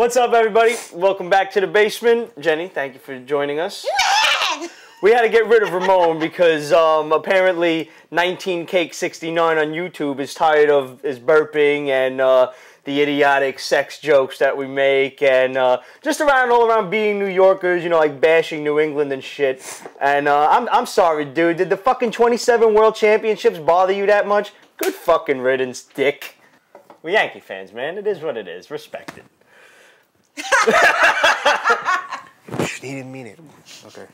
What's up, everybody? Welcome back to the basement. Jeny, thank you for joining us. We had to get rid of Ramon because apparently 19Cake69 on YouTube is tired of his burping and the idiotic sex jokes that we make and just all around being New Yorkers, you know, like bashing New England and shit. And I'm sorry, dude. Did the fucking 27 World Championships bother you that much? Good fucking riddance, dick. We're Yankee fans, man. It is what it is. Respect it. He didn't mean it. Okay.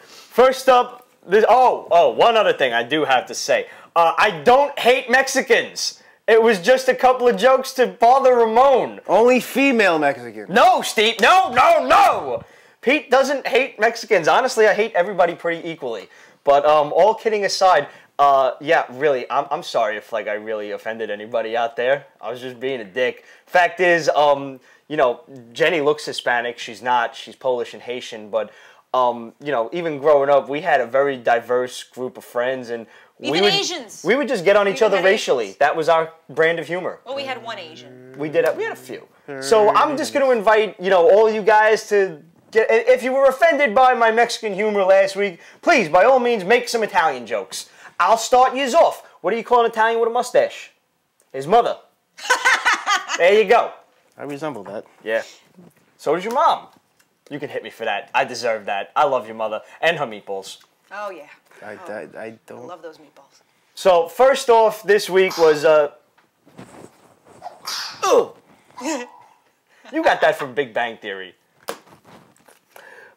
First up, one other thing I do have to say. I don't hate Mexicans. It was just a couple of jokes to bother Ramon. Only female Mexicans. No, Steve. No. Pete doesn't hate Mexicans. Honestly, I hate everybody pretty equally. But all kidding aside, yeah, really, I'm sorry if like I really offended anybody out there. I was just being a dick. Fact is, you know, Jeny looks Hispanic. She's not. She's Polish and Haitian, but you know, even growing up, we had a very diverse group of friends, and Asians. We would just get on each other racially. Asians. That was our brand of humor. Well, we had one Asian. We had a few. So I'm just going to invite, you know, all you guys to get. If you were offended by my Mexican humor last week, please, by all means, make some Italian jokes. I'll start yous off. What do you call an Italian with a mustache? His mother. There you go. I resemble that. Yeah. So does your mom. You can hit me for that. I deserve that. I love your mother and her meatballs. Oh, yeah. I don't... I love those meatballs. So, first off this week was, Ugh! You got that from Big Bang Theory.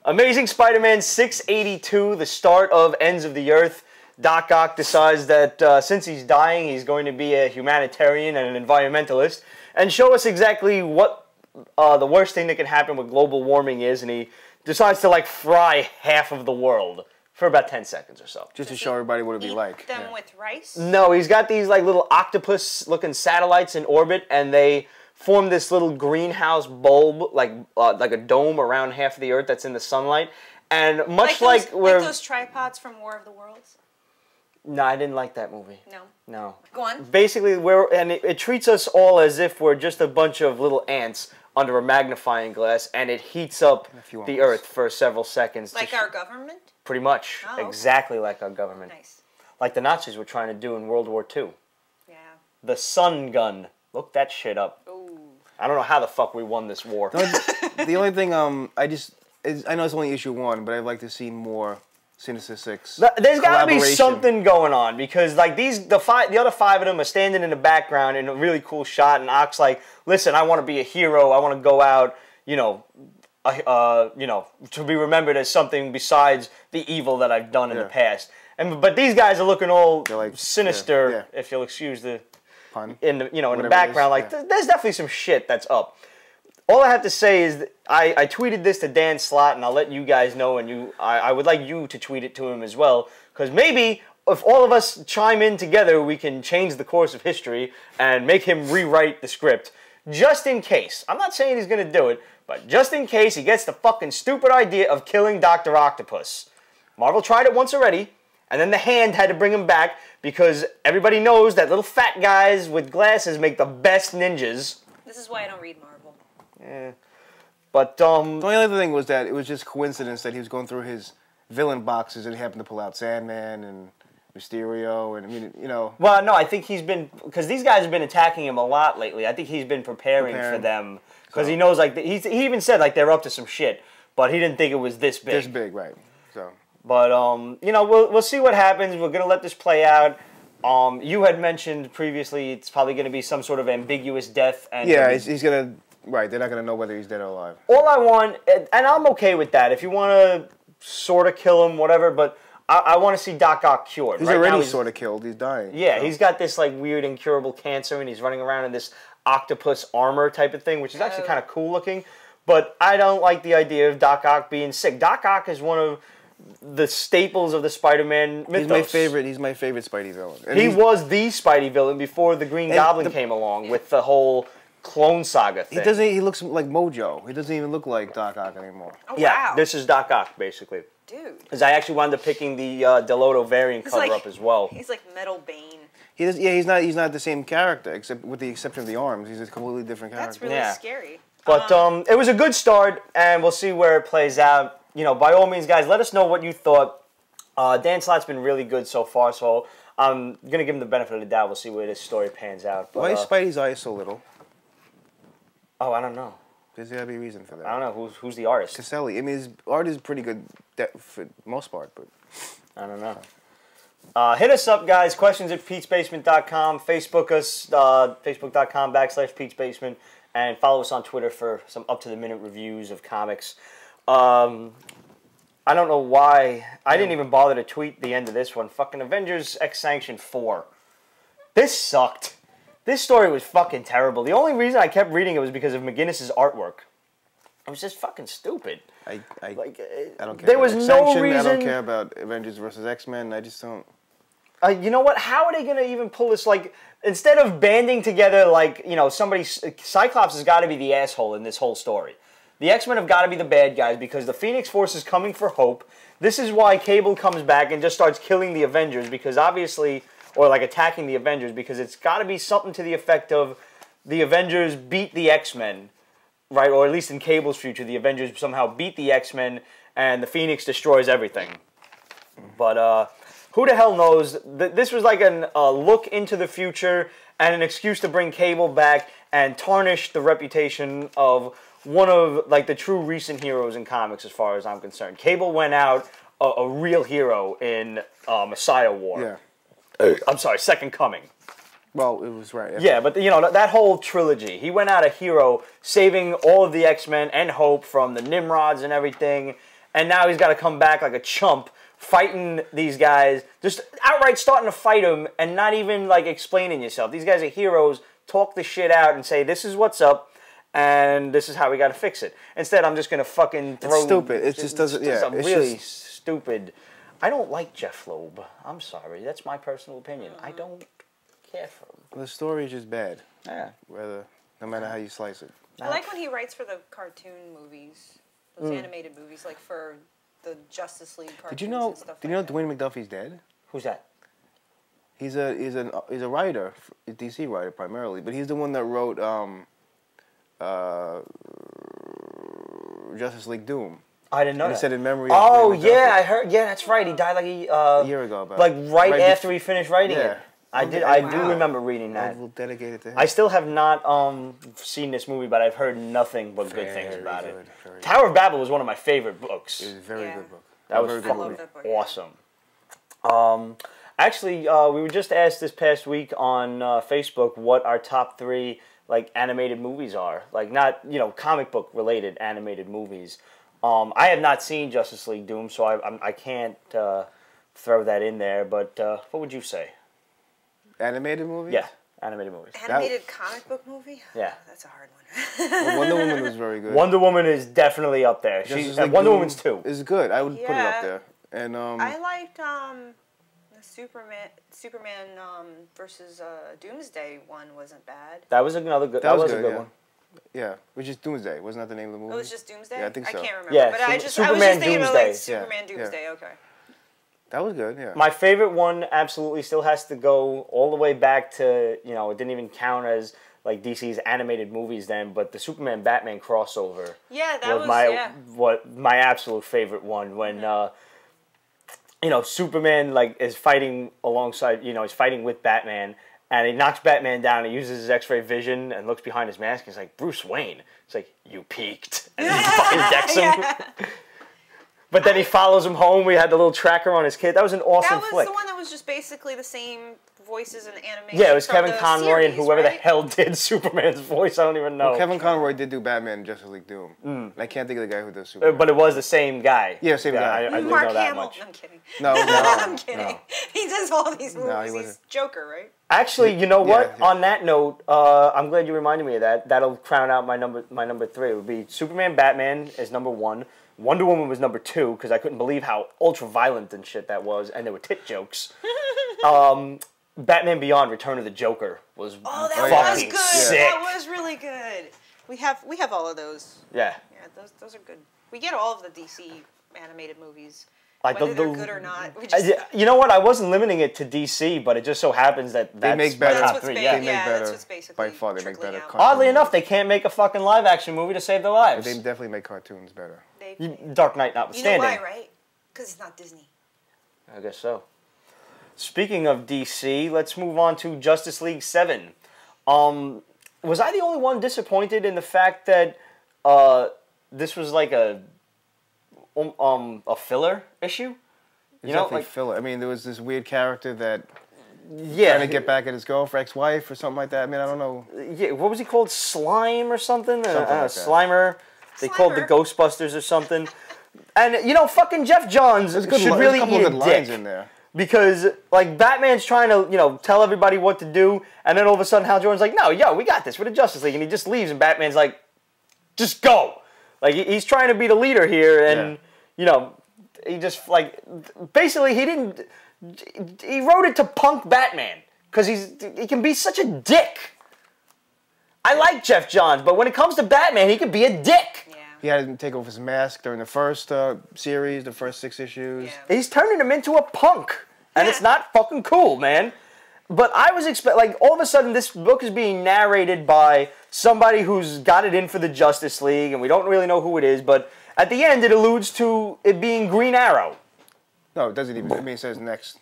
Amazing Spider-Man 682, the start of Ends of the Earth. Doc Ock decides that since he's dying, he's going to be a humanitarian and an environmentalist and show us exactly what the worst thing that can happen with global warming is, and he decides to, like, fry half of the world for about 10 seconds or so. Just to show everybody what it'd be like. Them with rice? No, he's got these, like, little octopus-looking satellites in orbit, and they form this little greenhouse bulb, like a dome around half of the Earth that's in the sunlight. And much like those tripods from War of the Worlds? No, I didn't like that movie. No. Go on. Basically, it treats us all as if we're just a bunch of little ants under a magnifying glass, and it heats up the Earth for several seconds. Like our government? Pretty much. Oh, okay. Exactly like our government. Nice. Like the Nazis were trying to do in World War II. Yeah. The sun gun. Look that shit up. Ooh. I don't know how the fuck we won this war. The only thing, I know it's only issue 1, but I'd like to see more Sinister Six. There's got to be something going on because like the other 5 of them are standing in the background in a really cool shot, and Ock's like, "Listen, I want to be a hero. I want to go out, you know, to be remembered as something besides the evil that I've done in the past." But these guys are looking all like, sinister, if you'll excuse the pun. In the background, like there's definitely some shit that's up. All I have to say is that I tweeted this to Dan Slott, and I'll let you guys know, and I would like you to tweet it to him as well, because maybe if all of us chime in together, we can change the course of history and make him rewrite the script, just in case. I'm not saying he's going to do it, but just in case he gets the fucking stupid idea of killing Dr. Octopus. Marvel tried it once already, and then the Hand had to bring him back, because everybody knows that little fat guys with glasses make the best ninjas. This is why I don't read Marvel. Yeah. But, the only other thing was that it was just coincidence that he was going through his villain boxes and he happened to pull out Sandman and Mysterio and, I mean, you know. Well, no, I think he's been, because these guys have been attacking him a lot lately. I think he's been preparing for them. Because he knows, like, he even said, like, they're up to some shit. But he didn't think it was this big. This big, right. So. But, you know, we'll see what happens. We're going to let this play out. You had mentioned previously it's probably going to be some sort of ambiguous death. And yeah, he's going to... Right, they're not going to know whether he's dead or alive. All I want, and I'm okay with that, if you want to sort of kill him, whatever, but I want to see Doc Ock cured. He's already sort of killed. He's dying. Yeah, so. He's got this like weird incurable cancer, and he's running around in this octopus armor type of thing, which is actually kind of cool looking, but I don't like the idea of Doc Ock being sick. Doc Ock is one of the staples of the Spider-Man mythos. He's my favorite Spidey villain. And he was the Spidey villain before the Green Goblin came along with the whole Clone Saga thing. He looks like Mojo. He doesn't even look like Doc Ock anymore. Oh, yeah, wow. This is Doc Ock, basically. Dude. Because I actually wound up picking the Delotto variant cover up as well. He's like Metal Bane. He's not the same character, with the exception of the arms. He's a completely different character. That's really scary. But it was a good start, and we'll see where it plays out. You know, by all means, guys, let us know what you thought. Dan Slott's been really good so far, so I'm going to give him the benefit of the doubt. We'll see where this story pans out. But, why is Spidey's eyes so little? Oh, I don't know. There's got to be a reason for that. I don't know. Who's the artist? Caselli. I mean, his art is pretty good for the most part, but... I don't know. Hit us up, guys. Questions at Pete'sBasement.com. Facebook us, Facebook.com/Pete'sBasement. And follow us on Twitter for some up-to-the-minute reviews of comics. I don't know why. I didn't even bother to tweet the end of this one. Fucking Avengers X Sanction 4. This sucked. This story was fucking terrible. The only reason I kept reading it was because of McGinnis's artwork. It was just fucking stupid. I don't care. There was no Sanction, reason. I don't care about Avengers versus X-Men. I just don't... You know what? How are they going to even pull this? Like, instead of banding together, like, you know, Cyclops has got to be the asshole in this whole story. The X-Men have got to be the bad guys because the Phoenix Force is coming for Hope. This is why Cable comes back and just starts killing the Avengers because obviously, or like attacking the Avengers because it's got to be something to the effect of the Avengers beat the X-Men, right? Or at least in Cable's future, the Avengers somehow beat the X-Men and the Phoenix destroys everything. But, who the hell knows? This was like a look into the future and an excuse to bring Cable back and tarnish the reputation of one of like the true recent heroes in comics as far as I'm concerned. Cable went out a real hero in Messiah War. Yeah. I'm sorry, Second Coming. Well, it was right. Yeah, but you know, that whole trilogy. He went out a hero saving all of the X-Men and Hope from the Nimrods and everything. And now he's got to come back like a chump fighting these guys, just outright starting to fight them and not even like explaining yourself. These guys are heroes. Talk the shit out and say, this is what's up and this is how we got to fix it. Instead, I'm just going to fucking throw... It's stupid. It just doesn't... Yeah, it's really stupid. I don't like Jeff Loeb. I'm sorry. That's my personal opinion. I don't care for him. The story is just bad. Yeah. No matter how you slice it. I like when he writes for the cartoon movies, those animated movies, like for the Justice League cartoons. Did you know? And stuff Did you know like that. Dwayne McDuffie's dead? Who's that? He's a writer, a DC writer primarily, but he's the one that wrote Justice League Doom. I didn't know And that. he said in memory. Oh of Dwayne yeah, McDuffie. I heard. Yeah, that's right. He died like a year ago. About like right after bef- he finished writing Yeah. it. I do Wow. remember reading that. We'll dedicate it to him. I still have not seen this movie, but I've heard nothing but good things Very about good, it. very Tower of Babel was one of my favorite books. It was a very Yeah. good book. That was very good I love movie. that book. Yeah. Awesome. Actually, we were just asked this past week on Facebook what our top 3 like animated movies are. Like not comic book related animated movies. I have not seen Justice League Doom, so I can't throw that in there. But what would you say? Animated movie? Yeah, animated movies. Animated comic book movie? Yeah. Oh, that's a hard one. Well, Wonder Woman was very good. Wonder Woman is definitely up there. Justice And League Wonder Doom Woman's 2. is good. I would put it Yeah. up there. And I liked the Superman versus Doomsday one wasn't bad. That was another good. That was a good, good yeah. one. Yeah, which is Doomsday. Wasn't that the name of the movie? Oh, it was just Doomsday? Yeah, I think so. I can't remember. Yeah, but I was Superman just thinking about like Doomsday. Superman Yeah, Doomsday, okay. That was good, yeah. My favorite one absolutely still has to go all the way back to, it didn't even count as like DC's animated movies then, but the Superman Batman crossover Yeah, that was my absolute favorite one when Superman like is fighting alongside, he's fighting with Batman and he knocks Batman down, he uses his X-ray vision and looks behind his mask and he's like, Bruce Wayne. It's like, you peeked. And he fucking decks him. But then he follows him home. We had the little tracker on his kid. That was an awesome That was flick. the one that was just basically the same voices and animation. Yeah, it was from Kevin the Conroy series, and whoever right? the hell did Superman's voice. I don't even know. Well, Kevin Conroy did do Batman and Justice League Doom. And I can't think of the guy who does Superman. But it was the same guy. Yeah, same guy. I didn't Mark know that Hamill. much. I'm kidding. No, I'm kidding. no. He does all these movies. he He's wasn't. Joker, right? Actually, you know what? Yeah. On that note, I'm glad you reminded me of that. That'll crown out my number 3. It would be Superman, Batman is number 1. Wonder Woman was number 2 because I couldn't believe how ultra violent and shit that was, and there were tit jokes. Batman Beyond: Return of the Joker was Oh, that fucking was good. sick. That was really good. We have all of those. Yeah. Yeah, those are good. We get all of the DC animated movies. Like Whether they're good or not. We just, you know what? I wasn't limiting it to DC, but it just so happens that They make better. top three. They Yeah. make better. that's what's basically By far, they make trickling better. out. cartoons. Oddly enough, they can't make a fucking live action movie to save their lives. They definitely make cartoons better. Dark Knight You know notwithstanding. why, right? Because it's not Disney. I guess so. Speaking of DC, let's move on to Justice League 7. Was I the only one disappointed in the fact that this was like a filler issue? It's definitely filler. I mean, there was this weird character that yeah, trying to get back at his girlfriend, ex-wife, or something like that. I mean, I don't know. Yeah, what was he called? Slime or something? Something like that. Slimer. They called the Ghostbusters or something. And you know, fucking Jeff Johns should really a couple eat of a good lines dick. in there. Because, like, Batman's trying to, tell everybody what to do, and then all of a sudden Hal Jordan's like, no, we got this. We're the Justice League. And he just leaves, and Batman's like, just go. Like, he's trying to be the leader here, and, he just, like, basically he wrote it to punk Batman. Because he can be such a dick. I like Jeff Johns, but when it comes to Batman, he can be a dick. Yeah. He had to take off his mask during the first series, the first 6 issues. Yeah. He's turning him into a punk. And it's not fucking cool, man. But I was like, all of a sudden, this book is being narrated by somebody who's got it in for the Justice League, and we don't really know who it is, but at the end, it alludes to it being Green Arrow. No, it doesn't even. I mean, it says next.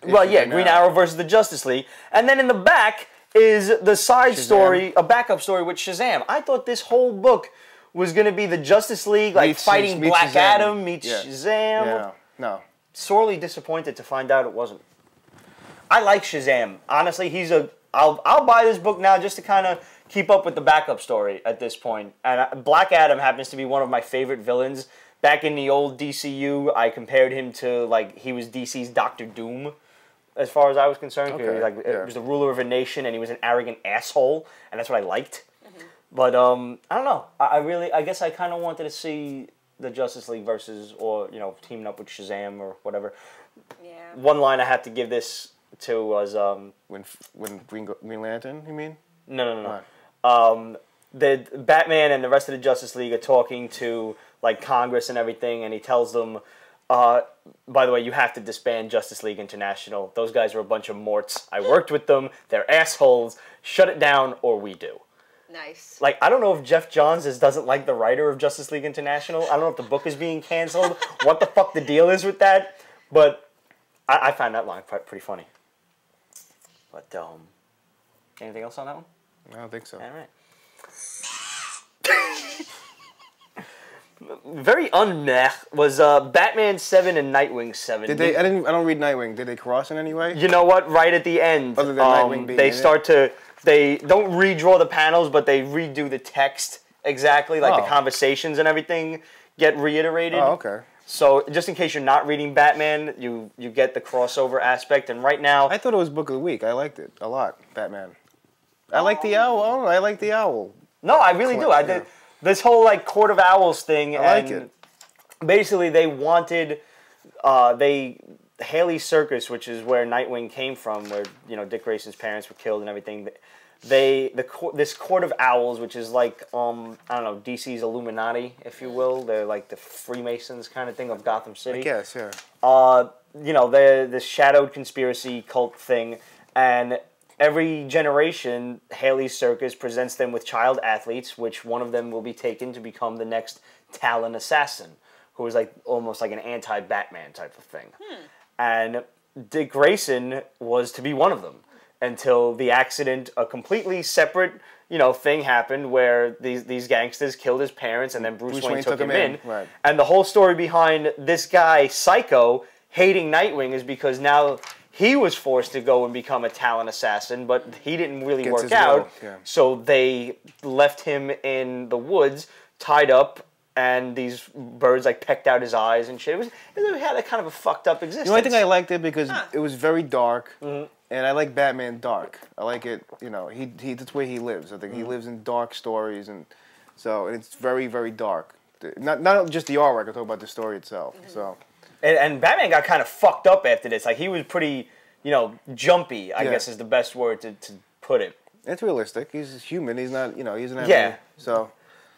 Well, yeah, Green Arrow versus the Justice League. And then in the back is the side story, a backup story with Shazam. I thought this whole book was going to be the Justice League, like fighting Black Shazam. Adam meets Shazam. Yeah, no. Sorely disappointed to find out it wasn't. I like Shazam. Honestly, I'll buy this book now just to kind of keep up with the backup story at this point. And Black Adam happens to be one of my favorite villains. Back in the old DCU, I compared him to, like, he was DC's Dr. Doom, as far as I was concerned. Okay, He was the ruler of a nation, and he was an arrogant asshole, and that's what I liked. But, I don't know. I guess I kind of wanted to see the Justice League versus, or, teaming up with Shazam or whatever. Yeah. One line I have to give this to was, When Green Lantern, you mean? No. The Batman and the rest of the Justice League are talking to, like, Congress and everything, and he tells them, by the way, you have to disband Justice League International. Those guys are a bunch of morts. I worked with them. They're assholes. Shut it down, or we do. Nice. Like, I don't know if Jeff Johns doesn't like the writer of Justice League International. I don't know if the book is being canceled. What the fuck the deal is with that. But I find that line pretty funny. But, anything else on that one? I don't think so. All right. Very unmeh was Batman 7 and Nightwing 7. Did they? I don't read Nightwing. Did they cross in any way? You know what? Right at the end, Other than Nightwing being they in start to. They don't redraw the panels, but they redo the text exactly, like the conversations and everything get reiterated. Oh, okay. So just in case you're not reading Batman, you get the crossover aspect. And right now, I thought it was Book of the Week. I liked it a lot. Batman. I like the owl. Oh, I like the owl. No, I really do. I did this whole like Court of Owls thing. I like it. Basically, they wanted Haley's Circus, which is where Nightwing came from, where Dick Grayson's parents were killed and everything. This Court of Owls, which is like I don't know, DC's Illuminati, if you will. They're like the Freemasons kind of thing of Gotham City. I guess, yeah. They're this shadowed conspiracy cult thing, and every generation, Haley's Circus presents them with child athletes, which one of them will be taken to become the next Talon assassin, who is like almost like an anti-Batman type of thing. And Dick Grayson was to be one of them until the accident, a completely separate thing happened where these gangsters killed his parents, and then Bruce Wayne took him in. Right. And the whole story behind this guy, Psycho, hating Nightwing is because now he was forced to go and become a Talon assassin, but he didn't really work out. Yeah. So they left him in the woods, tied up, and these birds like pecked out his eyes and shit. It had a kind of a fucked up existence. I think I liked it because it was very dark, and I like Batman dark. I like it. That's where he lives. I think he lives in dark stories, and it's very, very dark. Not just the artwork. I talk about the story itself. So. And Batman got kind of fucked up after this. Like, he was pretty, jumpy, I guess is the best word to put it. It's realistic. He's human. He's not, he's an animal. Yeah. So.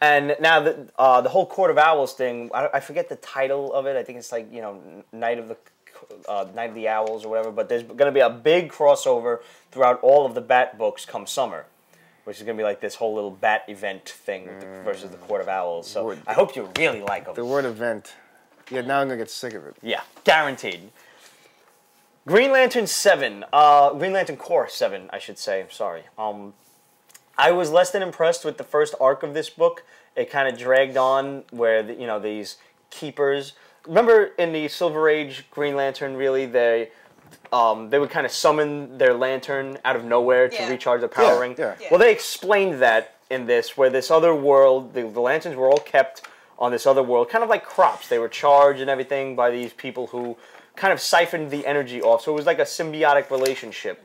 And now the whole Court of Owls thing, I forget the title of it. I think it's like, you know, Night of the Owls or whatever. But there's going to be a big crossover throughout all of the Bat books come summer, which is going to be like this whole little Bat event thing versus the Court of Owls. So I hope you really like them. The word event. Yeah, now I'm going to get sick of it. Yeah, guaranteed. Green Lantern 7. Green Lantern Corps 7, I should say. Sorry. I was less than impressed with the first arc of this book. It kind of dragged on where, you know, these keepers... Remember in the Silver Age Green Lantern, really, they would kind of summon their lantern out of nowhere to recharge the power ring? Yeah. Well, they explained that in this, where this other world, the lanterns were all kept on this other world, kind of like crops. They were charged and everything by these people who kind of siphoned the energy off. So it was like a symbiotic relationship.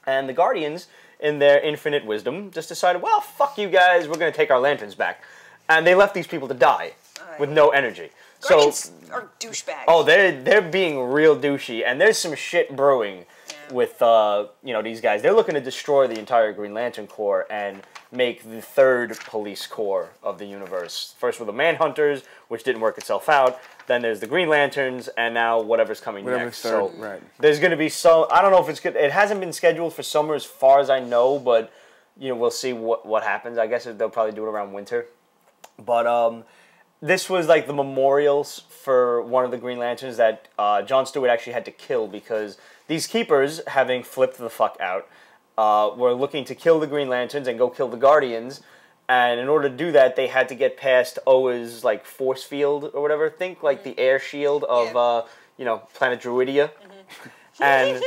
And the Guardians, in their infinite wisdom, just decided, well, fuck you guys, we're going to take our lanterns back. And they left these people to die with no energy. Guardians are douchebags. Oh, they're being real douchey, and there's some shit brewing with you know, these guys. They're looking to destroy the entire Green Lantern Corps and make the third police corps of the universe. First were the Manhunters, which didn't work itself out. Then there's the Green Lanterns, and now whatever's coming next. Third, so there's going to be I don't know if it's good. It hasn't been scheduled for summer as far as I know, but you know, we'll see what happens. I guess they'll probably do it around winter. But this was like the memorials for one of the Green Lanterns that Jon Stewart actually had to kill because these keepers, having flipped the fuck out, were looking to kill the Green Lanterns and go kill the Guardians. And in order to do that, they had to get past Oa's like force field or whatever. Think like the air shield of you know, planet Druidia. And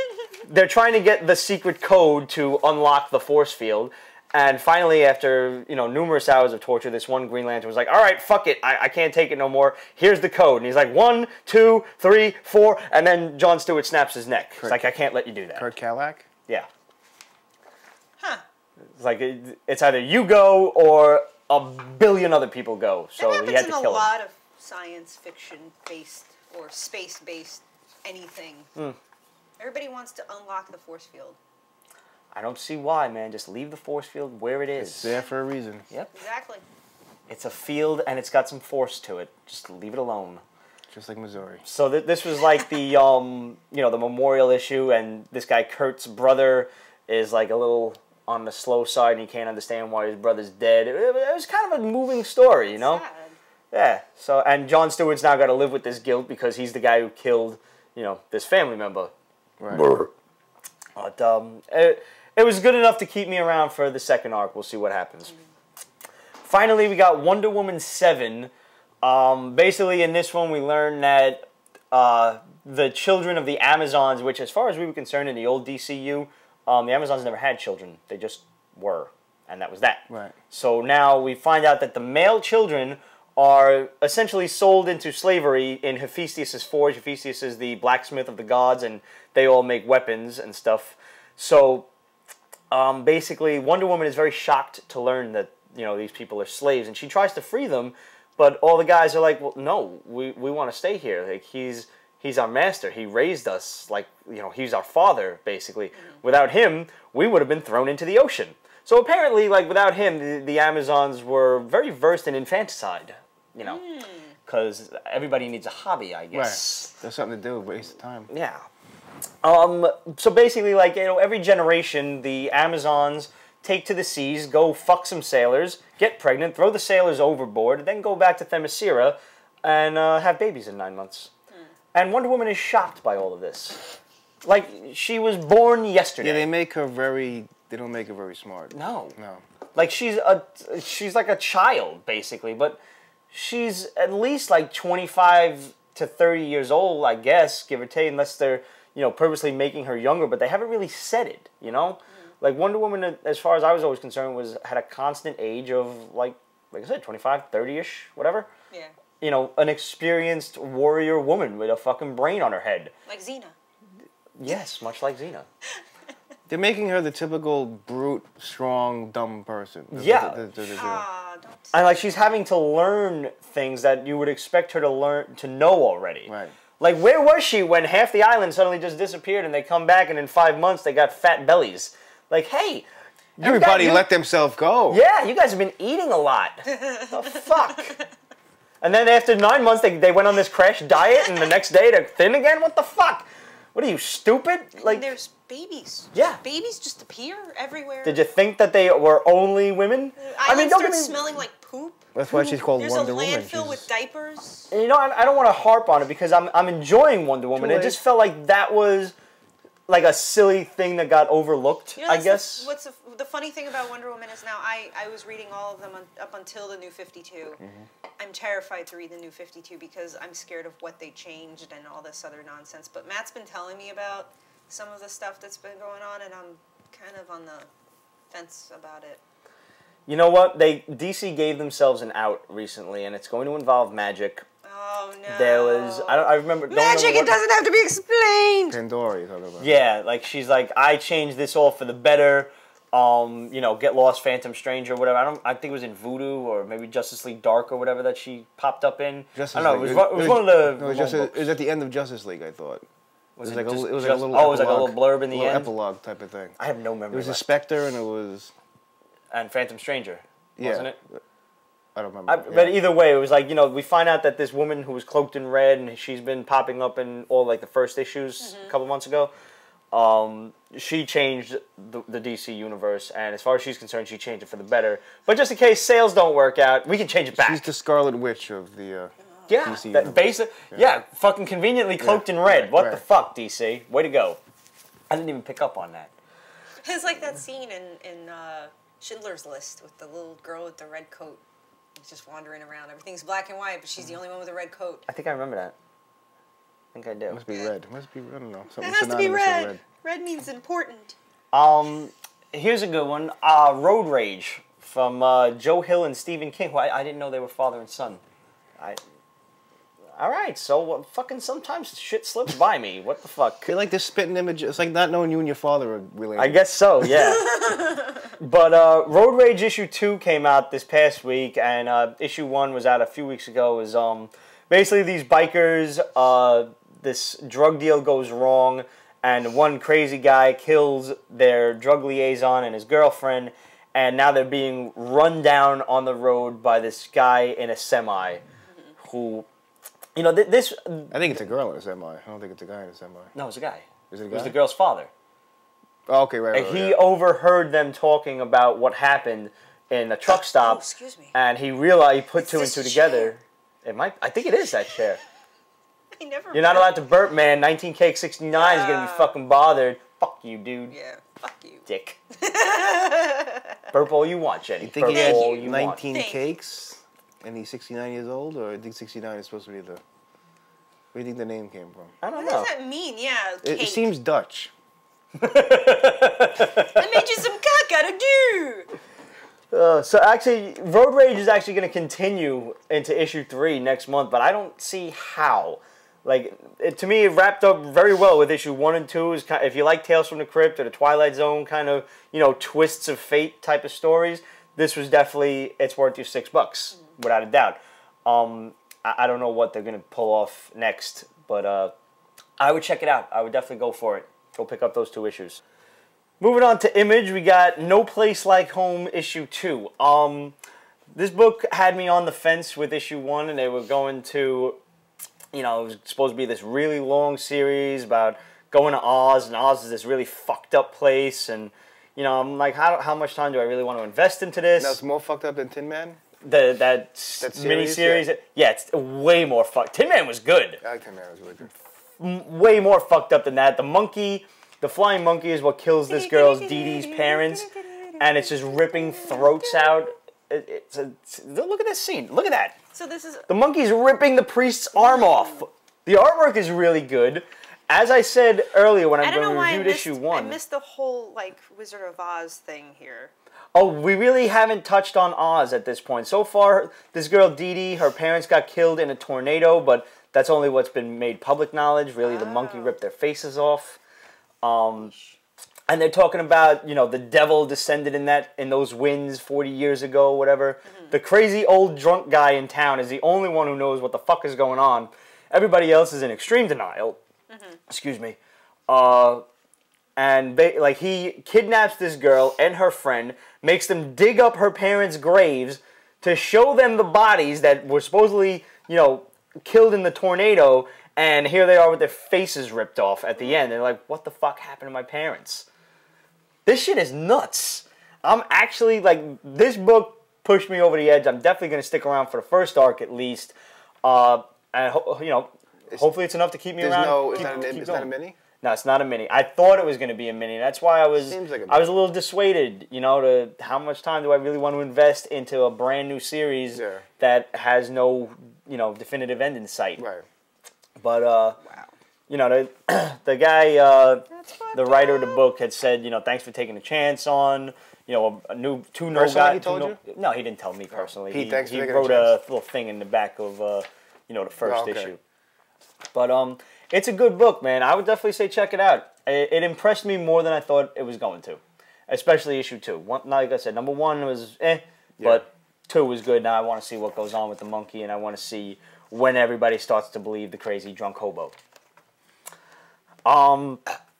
they're trying to get the secret code to unlock the force field. And finally, after, you know, numerous hours of torture, this one Green Lantern was like, all right, fuck it, I can't take it no more. Here's the code. And he's like, 1, 2, 3, 4, and then Jon Stewart snaps his neck. It's like, I can't let you do that. Kurt Kalak? Yeah. Huh. It's like, it's either you go or a billion other people go. So that he had to happens kill in a him. lot of science fiction-based or space-based anything. Everybody wants to unlock the force field. I don't see why, man. Just leave the force field where it is. It's there for a reason. Yep. Exactly. It's a field and it's got some force to it. Just leave it alone. Just like Missouri. So this was like the you know, the memorial issue, and this guy Kurt's brother is like a little on the slow side, and he can't understand why his brother's dead. It was kind of a moving story, you know. Sad. Yeah. So and Jon Stewart's now got to live with this guilt because he's the guy who killed, you know, this family member. Right. But it was good enough to keep me around for the second arc. We'll see what happens. Finally, we got Wonder Woman 7. Basically, in this one, we learned that the children of the Amazons, which, as far as we were concerned in the old DCU, the Amazons never had children. They just were, and that was that. Right. So now we find out that the male children are essentially sold into slavery in Hephaestus' forge. Hephaestus is the blacksmith of the gods, and they all make weapons and stuff. So basically, Wonder Woman is very shocked to learn that, you know, these people are slaves, and she tries to free them, but all the guys are like, well, no, we want to stay here. Like, he's our master. He raised us. Like, you know, he's our father, basically. Without him, we would have been thrown into the ocean. So apparently, like, without him, the Amazons were very versed in infanticide, you know, because everybody needs a hobby, I guess. Right. There's something to do, waste of time. Yeah. So basically, like, you know, every generation, the Amazons take to the seas, go fuck some sailors, get pregnant, throw the sailors overboard, then go back to Themyscira and have babies in 9 months. And Wonder Woman is shocked by all of this. Like, she was born yesterday. Yeah, they don't make her very smart. No. No. Like, she's like a child, basically, but she's at least like 25 to 30 years old, I guess, give or take, unless they're, you know, purposely making her younger, but they haven't really said it, you know? Like, Wonder Woman, as far as I was always concerned, had a constant age of, like I said, 25, 30-ish, whatever. Yeah. You know, an experienced warrior woman with a fucking brain on her head. Like Xena. Yes, much like Xena. They're making her the typical brute, strong, dumb person. Yeah. Don't And, like, she's having to learn things that you would expect her to know already. Right. Like, where was she when half the island suddenly just disappeared and they come back and in 5 months they got fat bellies? Like, hey, Everybody let themselves go. Yeah, you guys have been eating a lot. The fuck? And then after 9 months, they went on this crash diet, and the next day they're thin again? What the fuck? What are you, stupid? Like, there's babies. Yeah. Babies just appear everywhere. Did you think that they were only women? I mean, don't start smelling like poop. That's why she's called Wonder Woman. There's a landfill with diapers. And I don't want to harp on it because I'm enjoying Wonder Woman. It just felt like that was like a silly thing that got overlooked, I guess. What's the funny thing about Wonder Woman is now I was reading all of them up until the New 52. Mm-hmm. I'm terrified to read the New 52 because I'm scared of what they changed and all this other nonsense. But Matt's been telling me about some of the stuff that's been going on, and I'm kind of on the fence about it. You know what? DC gave themselves an out recently, and it's going to involve magic. Oh no! There was I remember magic. It doesn't have to be explained. Pandora, you're talking about? Yeah, like she's like, I changed this all for the better. Get Lost, Phantom Stranger, whatever. I think it was in Voodoo or maybe Justice League Dark or whatever that she popped up in. Justice I don't know. League. It was one of the. No, it was at the end of Justice League, I thought. It was like a little. Oh, it was like a little blurb in the end. Epilogue type of thing. I have no memory. It was a Spectre, and it was. And Phantom Stranger, wasn't it? I don't remember. But either way, it was like, we find out that this woman who was cloaked in red, and she's been popping up in all like the first issues a couple months ago. She changed the DC universe, and as far as she's concerned, she changed it for the better. But just in case sales don't work out, we can change it back. She's the Scarlet Witch of the DC universe. Fucking conveniently cloaked in red. What the fuck, DC? Way to go. I didn't even pick up on that. It's like that scene in Schindler's List with the little girl with the red coat. She's just wandering around. Everything's black and white, but she's the only one with a red coat. I think I remember that. I think I do. Must be red. Must be, I don't know. It has to be red. Red means important. Here's a good one. Road Rage from Joe Hill and Stephen King. Who I didn't know they were father and son. All right, so fucking sometimes shit slips by me. What the fuck? They like this spitting image. It's like not knowing you and your father are related. I guess so, yeah. But Road Rage issue 2 came out this past week, and issue 1 was out a few weeks ago. It was basically these bikers, this drug deal goes wrong, and one crazy guy kills their drug liaison and his girlfriend, and now they're being run down on the road by this guy in a semi who... this... I think it's a girl in a semi. I don't think it's a guy in a semi. No, it's a guy. Is it a guy? It was the girl's father. Oh, okay, right. And he overheard them talking about what happened in a truck stop. Oh, excuse me. And he realized, he put two and this two together. chair? I think it is that chair. I never. You're not allowed to burp, man. 19Cake69 is going to be fucking bothered. Fuck you, dude. Yeah, fuck you. Dick. Burp all you want, Jenny. You think burp he had all you 19 want. cakes and he's 69 years old? Or I think 69 is supposed to be the... Where do you think the name came from? I don't What know. does that mean? Yeah, It cake. seems Dutch. I made you some cock-a-doo. So actually, Road Rage is actually going to continue into issue 3 next month, but I don't see how. Like, to me, it wrapped up very well with issue 1 and 2. Is if you like Tales from the Crypt or the Twilight Zone kind of, twists of fate type of stories, this was definitely, it's worth your $6, without a doubt. I don't know what they're going to pull off next, but I would check it out. I would definitely go for it. Go pick up those 2 issues. Moving on to Image, we got No Place Like Home issue 2. This book had me on the fence with issue 1, and they were going to, it was supposed to be this really long series about going to Oz, and Oz is this really fucked up place, and, I'm like, how much time do I really want to invest into this? Now it's more fucked up than Tin Man? That series, miniseries? Yeah, it's way more fucked. Tin Man was good. I like Tin Man, it was really good. Way more fucked up than that. The flying monkey is what kills this girl's Dee Dee's parents, and it's just ripping throats out. Look at this scene. Look at that. So this is... The monkey's ripping the priest's arm off. The artwork is really good. As I said earlier when we reviewed issue 1. I missed the whole, Wizard of Oz thing here. Oh, we really haven't touched on Oz at this point. So far, this girl Dee Dee, her parents got killed in a tornado, but that's only what's been made public knowledge. Really, the monkey ripped their faces off. And they're talking about, the devil descended in those winds 40 years ago, whatever. Mm-hmm. The crazy old drunk guy in town is the only one who knows what the fuck is going on. Everybody else is in extreme denial. Mm-hmm. Excuse me. And like he kidnaps this girl and her friend, makes them dig up her parents' graves to show them the bodies that were supposedly, you know, killed in the tornado, and here they are with their faces ripped off at the end. They're like, what the fuck happened to my parents? This shit is nuts. I'm actually, like, this book pushed me over the edge. I'm definitely going to stick around for the first arc at least. And, you know, hopefully it's enough to keep me around. It's not a mini? No, it's not a mini. I thought it was going to be a mini. That's why I was I was a little dissuaded, you know, to how much time do I really want to invest into a brand new series that has no, you know, definitive end in sight. Right. But, you know, the guy, the writer of the book had said, you know, thanks for taking a chance on, you know, two no guys. He told you? No, he didn't tell me personally. He wrote a little thing in the back of, you know, the first issue. But, it's a good book, man. I would definitely say check it out. It impressed me more than I thought it was going to, especially issue 2. Like I said, number 1 was but 2 was good. Now I want to see what goes on with the monkey, and I want to see when everybody starts to believe the crazy drunk hobo.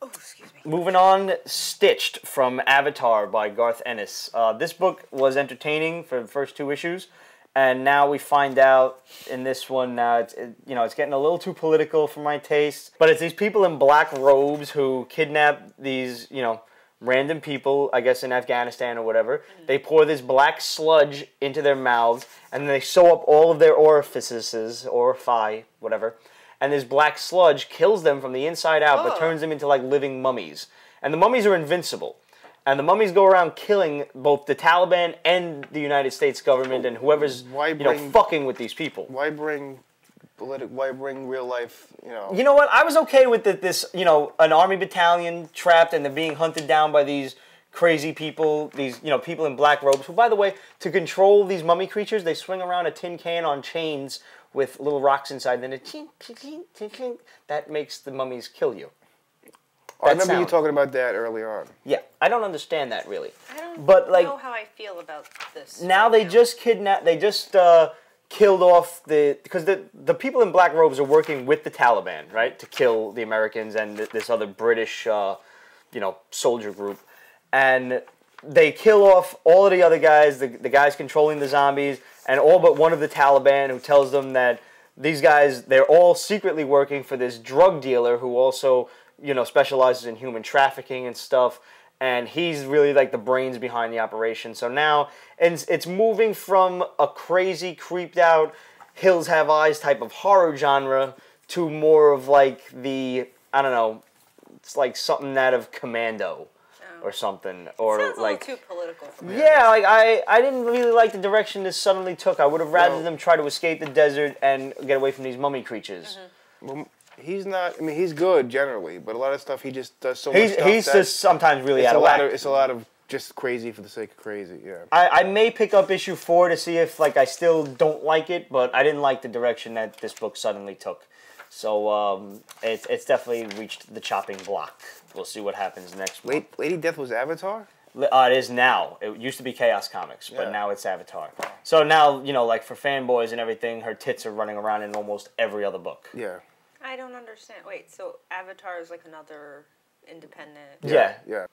Excuse me. Moving on, Stitched from Avatar by Garth Ennis. This book was entertaining for the first 2 issues. And now we find out in this one, you know, it's getting a little too political for my taste. But it's these people in black robes who kidnap these, you know, random people, I guess in Afghanistan or whatever. They pour this black sludge into their mouths, and then they sew up all of their orifices, whatever. And this black sludge kills them from the inside out, but turns them into like living mummies. And the mummies are invincible. And the mummies go around killing both the Taliban and the United States government and whoever's fucking with these people. Why bring real life, you know? You know what? I was okay with this, you know, an army battalion trapped and they're being hunted down by these crazy people, these, you know, people in black robes. Who, by the way, to control these mummy creatures, they swing around a tin can on chains with little rocks inside. Then it chink, chink, chink, chink, chink. That makes the mummies kill you. I remember you talking about that earlier on. Yeah, I don't understand that really. I don't know how I feel about this. Now they just kidnapped, they just killed off because the people in black robes are working with the Taliban, right, to kill the Americans and this other British, you know, soldier group. And they kill off all of the other guys, the guys controlling the zombies, and all but one of the Taliban, who tells them that these guys, they're all secretly working for this drug dealer who also, you know, specializes in human trafficking and stuff, and he's really like the brains behind the operation. So now it's moving from a crazy, creeped out, Hills Have Eyes type of horror genre to more of like the, I don't know, it's like something out of Commando or something, or sounds like a little too political for me. Yeah, like I didn't really like the direction this suddenly took. I would have rather them try to escape the desert and get away from these mummy creatures. Well, he's not. I mean, he's good generally, but a lot of stuff he just does so much stuff. He's just sometimes really out of whack. It's a lot of just crazy for the sake of crazy. Yeah. I may pick up issue 4 to see if like I still don't like it, but I didn't like the direction that this book suddenly took. So it's definitely reached the chopping block. We'll see what happens next month. Lady Death was Avatar? It is now. It used to be Chaos Comics, but now it's Avatar. So now, you know, like for fanboys and everything, her tits are running around in almost every other book. Yeah. I don't understand. Wait, so Avatar is like another independent... Yeah.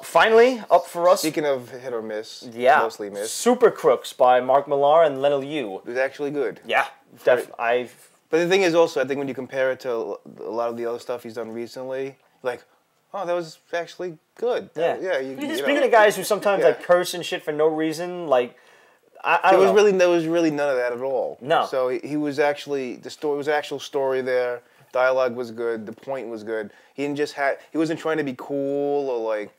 Finally, up for us. Speaking of hit or miss, mostly miss. Super Crooks by Mark Millar and Leno Yu. It was actually good. Yeah, But the thing is also, I think when you compare it to a lot of the other stuff he's done recently, like, oh, that was actually good. Yeah. You Speaking of guys who sometimes like curse and shit for no reason, like, I don't know. There was really none of that at all. No. So he was actually, the story was an actual story there. Dialogue was good. The point was good. He wasn't trying to be cool or like.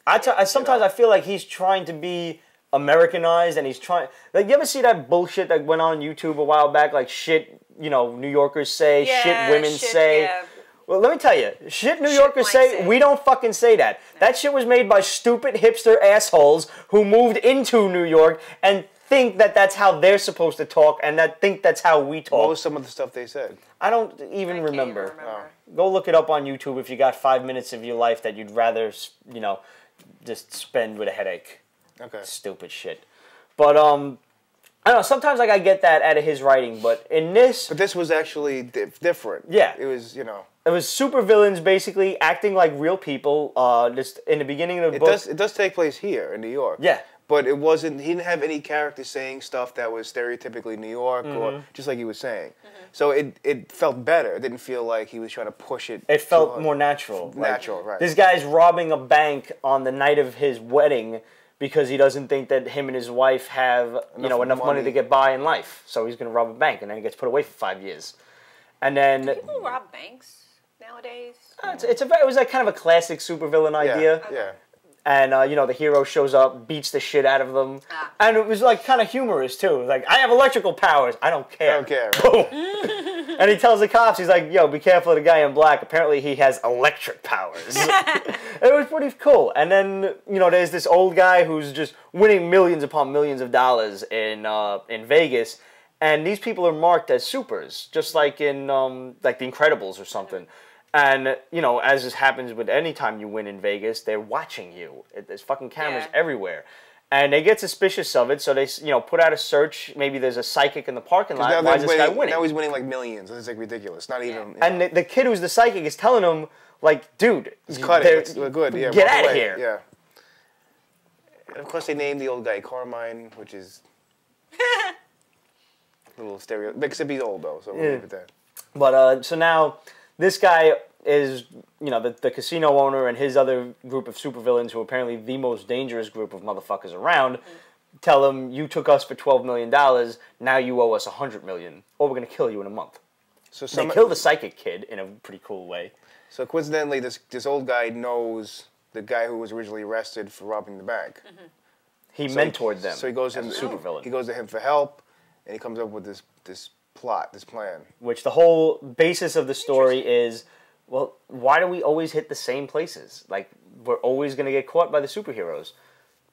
Sometimes I feel like he's trying to be Americanized, and he's trying. Like, you ever see that bullshit that went on YouTube a while back? Like shit, you know, New Yorkers say, shit women say. Yeah. Well, let me tell you, shit New Yorkers say, we don't fucking say that. No. That shit was made by stupid hipster assholes who moved into New York and think that that's how they're supposed to talk, and think that's how we talk. What was some of the stuff they said? I don't even remember. Oh. Go look it up on YouTube if you got 5 minutes of your life that you'd rather, you know, just spend with a headache. Okay. Stupid shit. But, I don't know, sometimes like I get that out of his writing, but in this... But this was actually different. Yeah. It was, you know... It was supervillains basically acting like real people. Just in the beginning of the book. It does take place here in New York. Yeah. But it wasn't. He didn't have any characters saying stuff that was stereotypically New York, or just like he was saying. So it felt better. It didn't feel like he was trying to push it. It felt more natural. Natural, right? This guy's robbing a bank on the night of his wedding because he doesn't think that him and his wife have enough money to get by in life. So he's gonna rob a bank, and then he gets put away for 5 years. And then Do people rob banks nowadays? it was like kind of a classic supervillain idea. Yeah. And, the hero shows up, beats the shit out of them. And it was, like, kind of humorous, too. It was like, I have electrical powers. I don't care. I don't care. Boom. And he tells the cops, he's like, yo, be careful of the guy in black. Apparently he has electric powers. It was pretty cool. And then, there's this old guy who's just winning millions upon millions of dollars in Vegas. And these people are marked as supers, just like in, like, The Incredibles or something. And, as this happens with any time you win in Vegas, they're watching you. There's fucking cameras everywhere. And they get suspicious of it, so they, put out a search. Maybe there's a psychic in the parking lot. Why is this guy winning? Now he's winning like millions. It's like ridiculous. Not even... And the kid who's the psychic is telling him, like, dude, cut it. We're good. Yeah, get out of here. Yeah. And of course, they named the old guy Carmine, which is a little stereo. Except he's old, though, so we'll leave it there. But, so now... This guy is, the casino owner and his other group of supervillains, who are apparently the most dangerous group of motherfuckers around, tell him, you took us for $12 million, now you owe us $100 million, or we're going to kill you in a month. So they kill the psychic kid in a pretty cool way. So coincidentally, this old guy knows the guy who was originally arrested for robbing the bank. He mentored them. So he goes supervillain. He goes to him for help, and he comes up with this plot, this plan. Which the whole basis of the story is, well, why do we always hit the same places? Like, we're always going to get caught by the superheroes.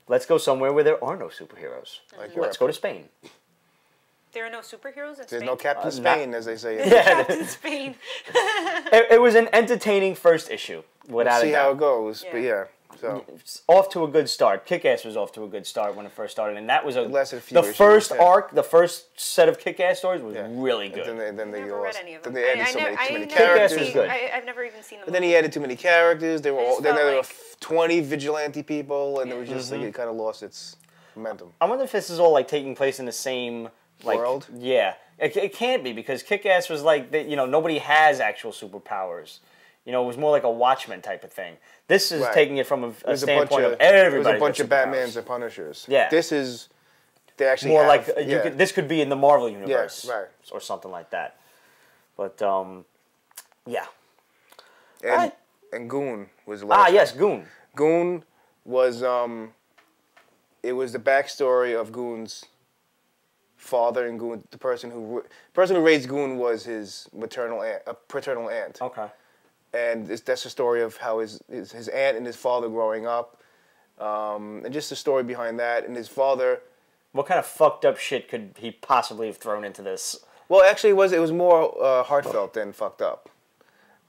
Let's go somewhere where there are no superheroes. Like Let's go to Spain. There are no superheroes in Spain? There's no Captain Spain, as they say. Captain Spain. It was an entertaining first issue, without a doubt. See how it goes, but yeah. So it's off to a good start. Kick-Ass was off to a good start when it first started, and that was the first arc, the first set of Kick-Ass stories was really good. And then they never read any of them. Then they added too many Kick-Ass characters. was good. I've never even seen them. And then he added too many characters. There were 20 vigilante people, and it was just like it kind of lost its momentum. I wonder if this is all like taking place in the same world. Yeah, it can't be, because Kick-Ass was like nobody has actual superpowers. It was more like a Watchmen type of thing. This is taking it from a standpoint of everybody. There's a bunch of Batmans and Punishers. Yeah. This is, they actually more have, like, this could be in the Marvel Universe. Yeah, right. Or something like that. But, yeah. And Goon was the last yes, Goon. Goon was, it was the backstory of Goon's father, and Goon, the person who raised Goon was his paternal aunt. Okay. And that's the story of how his aunt and his father growing up, and just the story behind that. And his father... What kind of fucked up shit could he possibly have thrown into this? Well, actually, it was more heartfelt than fucked up.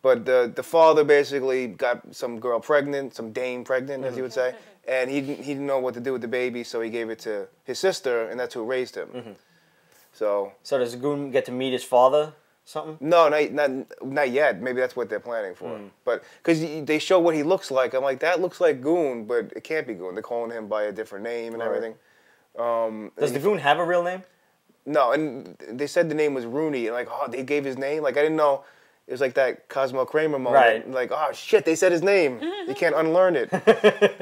But the father basically got some girl pregnant, some dame pregnant, as you would say, and he didn't know what to do with the baby, so he gave it to his sister, and that's who raised him. So does Goon get to meet his father? Something? No, not yet. Maybe that's what they're planning for. But because they show what he looks like, I'm like, that looks like Goon, but it can't be Goon. They're calling him by a different name and everything. Does the Goon have a real name? No, and they said the name was Rooney, and like, oh, they gave his name. Like, I didn't know. It was like that Cosmo Kramer moment. Right. Like, oh shit, they said his name. You can't unlearn it.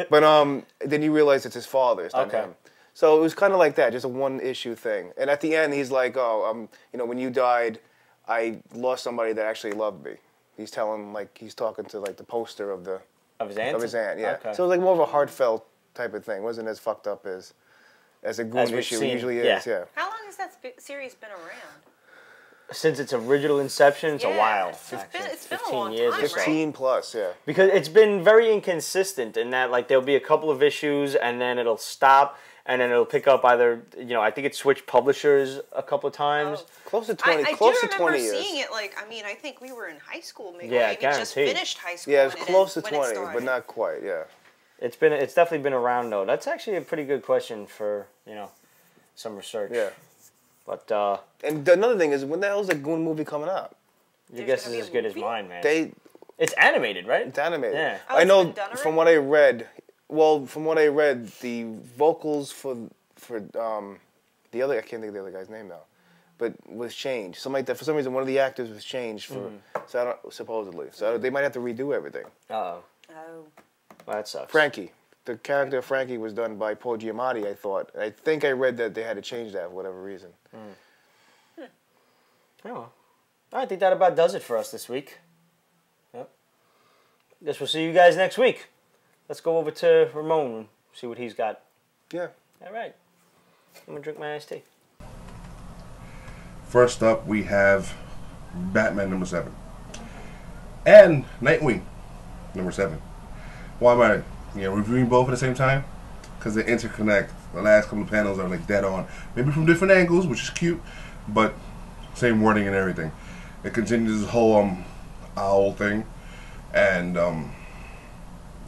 But then you realize it's his father. It's not him. So it was kind of like that, just a one-issue thing. And at the end, he's like, oh, when you died, I lost somebody that actually loved me. He's talking to like the poster of his aunt. Of his aunt, yeah. Okay. So it was like more of a heartfelt type of thing. It wasn't as fucked up as a Goon issue usually is. Yeah. How long has that series been around? Since its original inception, it's a while. It's been 15 a long years time, or so. 15 plus, yeah. Because it's been very inconsistent in that, like, there'll be a couple of issues and then it'll stop. And then it'll pick up either, I think it switched publishers a couple of times. Close to 20 years. I do remember seeing it, I think we were in high school, maybe. Yeah, maybe just finished high school. Yeah, it was close to 20, but not quite, yeah. It's definitely been around, though. That's actually a pretty good question for, some research. Yeah. But, and another thing is, when the hell is the Goon movie coming out? Your guess is as good as mine, man. It's animated, right? It's animated. Yeah. Oh, I know it's been done from already? what I read. Well, from what I read, the vocals for the other, I can't think of the other guy's name now, but was changed. Something like that. For some reason, one of the actors was changed for supposedly. So they might have to redo everything. Oh. Oh. Well, that sucks. Frankie. The character of Frankie was done by Paul Giamatti, I thought. I think I read that they had to change that for whatever reason. Oh, well. I think that about does it for us this week. Yep. Guess we'll see you guys next week. Let's go over to Ramon and see what he's got. Yeah. All right. I'm going to drink my iced tea. First up, we have Batman number 7. And Nightwing number 7. Why am I reviewing both at the same time? Because they interconnect. The last couple of panels are like dead on. Maybe from different angles, which is cute, but same wording and everything. It continues this whole owl thing, and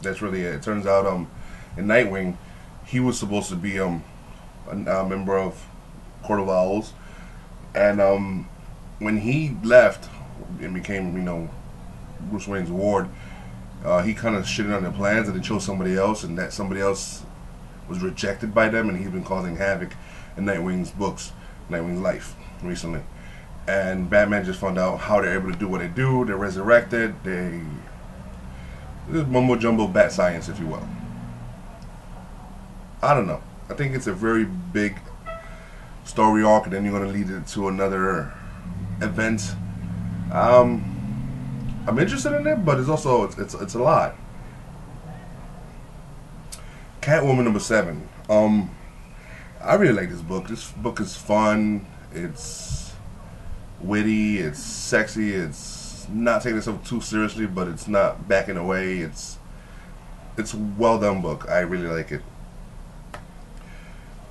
that's really it. It turns out in Nightwing, he was supposed to be a member of Court of Owls, and when he left and became Bruce Wayne's ward, he kind of shitted on their plans and they chose somebody else, and that somebody else was rejected by them, and he's been causing havoc in Nightwing's books, Nightwing's life recently. And Batman just found out how they're able to do what they do. They're resurrected. This mumbo jumbo bat science, if you will. I don't know. I think it's a very big story arc, and then you're going to lead it to another event. I'm interested in it, but it's also it's a lot. Catwoman number 7. I really like this book. This book is fun. It's witty. It's sexy. It's not taking itself too seriously, but it's not backing away. It's a well done book. I really like it.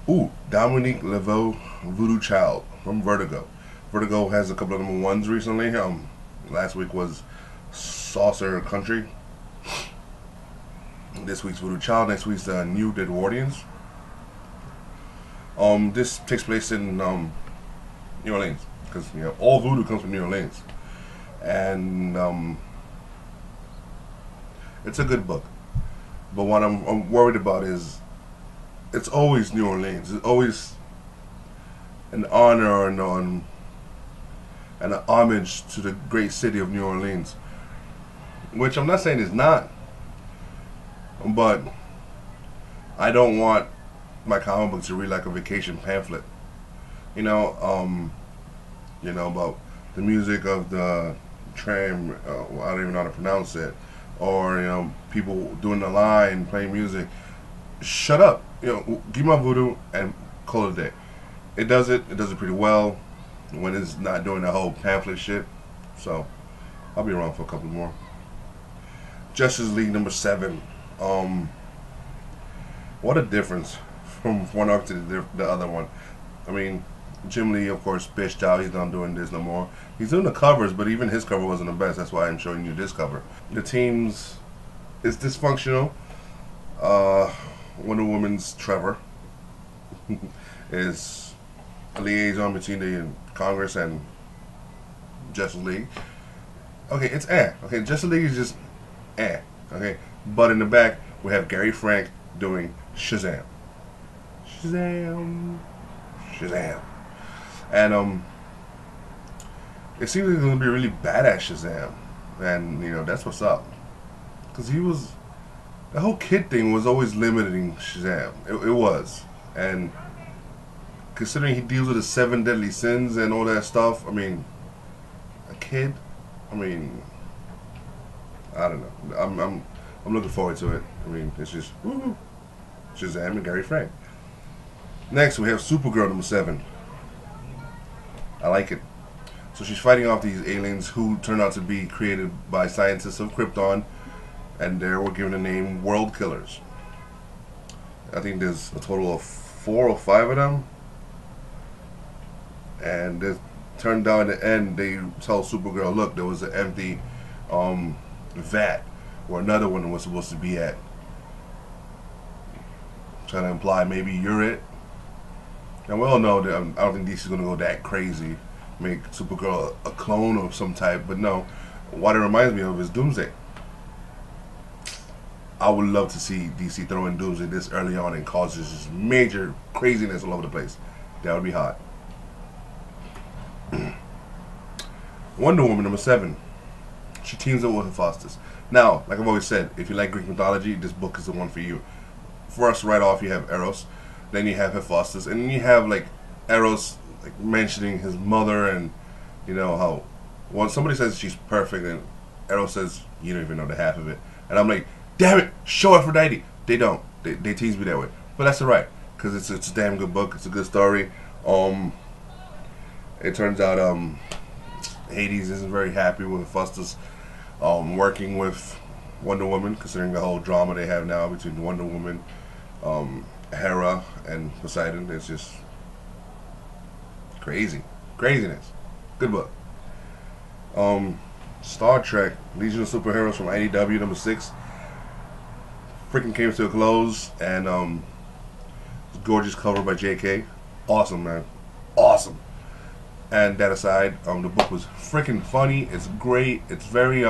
Ooh, Dominique Lavaeu, Voodoo Child from Vertigo. Vertigo has a couple of number 1s recently. Last week was Saucer Country. This week's Voodoo Child. Next week's New Edwardians. This takes place in New Orleans, because all voodoo comes from New Orleans, and it's a good book. But what I'm worried about is it's always New Orleans. It's always an honor and an homage to the great city of New Orleans, which I'm not saying is not, but I don't want my comic book to read like a vacation pamphlet. About the music of the tram. I don't even know how to pronounce it, or people doing the line, playing music. Shut up. Give my voodoo and call it a day. It does it pretty well when it's not doing the whole pamphlet shit. So I'll be around for a couple more. Justice League number 7. What a difference from one arc to the other one. I mean, Jim Lee, of course, bitched out. He's not doing this no more. He's doing the covers, but even his cover wasn't the best. That's why I'm showing you this cover. The team's is dysfunctional. Wonder Woman's Trevor is a liaison between the Congress and Justice League. Okay, it's Okay, Justice League is just Okay, but in the back we have Gary Frank doing Shazam. Shazam. And it seems like it's gonna be a really badass Shazam, and that's what's up. Cause the whole kid thing was always limiting Shazam. It was, and considering he deals with the 7 deadly sins and all that stuff, I mean, a kid. I mean, I don't know. I'm looking forward to it. I mean, it's just woo-hoo. Shazam and Gary Frank. Next, we have Supergirl number 7. I like it. So she's fighting off these aliens who turn out to be created by scientists of Krypton, and they were given the name World Killers. I think there's a total of 4 or 5 of them, and it turned out in the end they tell Supergirl, look, there was an empty vat where another one was supposed to be at, trying to imply maybe you're it. Now we all know that I don't think DC's gonna go that crazy, make Supergirl a clone of some type, but no. What it reminds me of is Doomsday. I would love to see DC throw in Doomsday this early on and cause this major craziness all over the place. That would be hot. Wonder Woman number 7. She teams up with Hephaestus. Now, like I've always said, if you like Greek mythology, this book is the one for you. First, right off, you have Eros, then you have Hephaestus, and then you have like Eros like mentioning his mother, and you know how when somebody says she's perfect, and Eros says you don't even know the half of it, and I'm like, damn it, show Aphrodite. They don't. They tease me that way, but that's alright because it's a damn good book. It's a good story. It turns out Hades isn't very happy with Hephaestus working with Wonder Woman, considering the whole drama they have now between Wonder Woman, Hera, and Poseidon. It's just craziness. Good book. Star Trek Legion of Superheroes from IDW number 6 freaking came to a close, and gorgeous cover by JK. Awesome, man. Awesome. And that aside, the book was freaking funny. It's great. It's very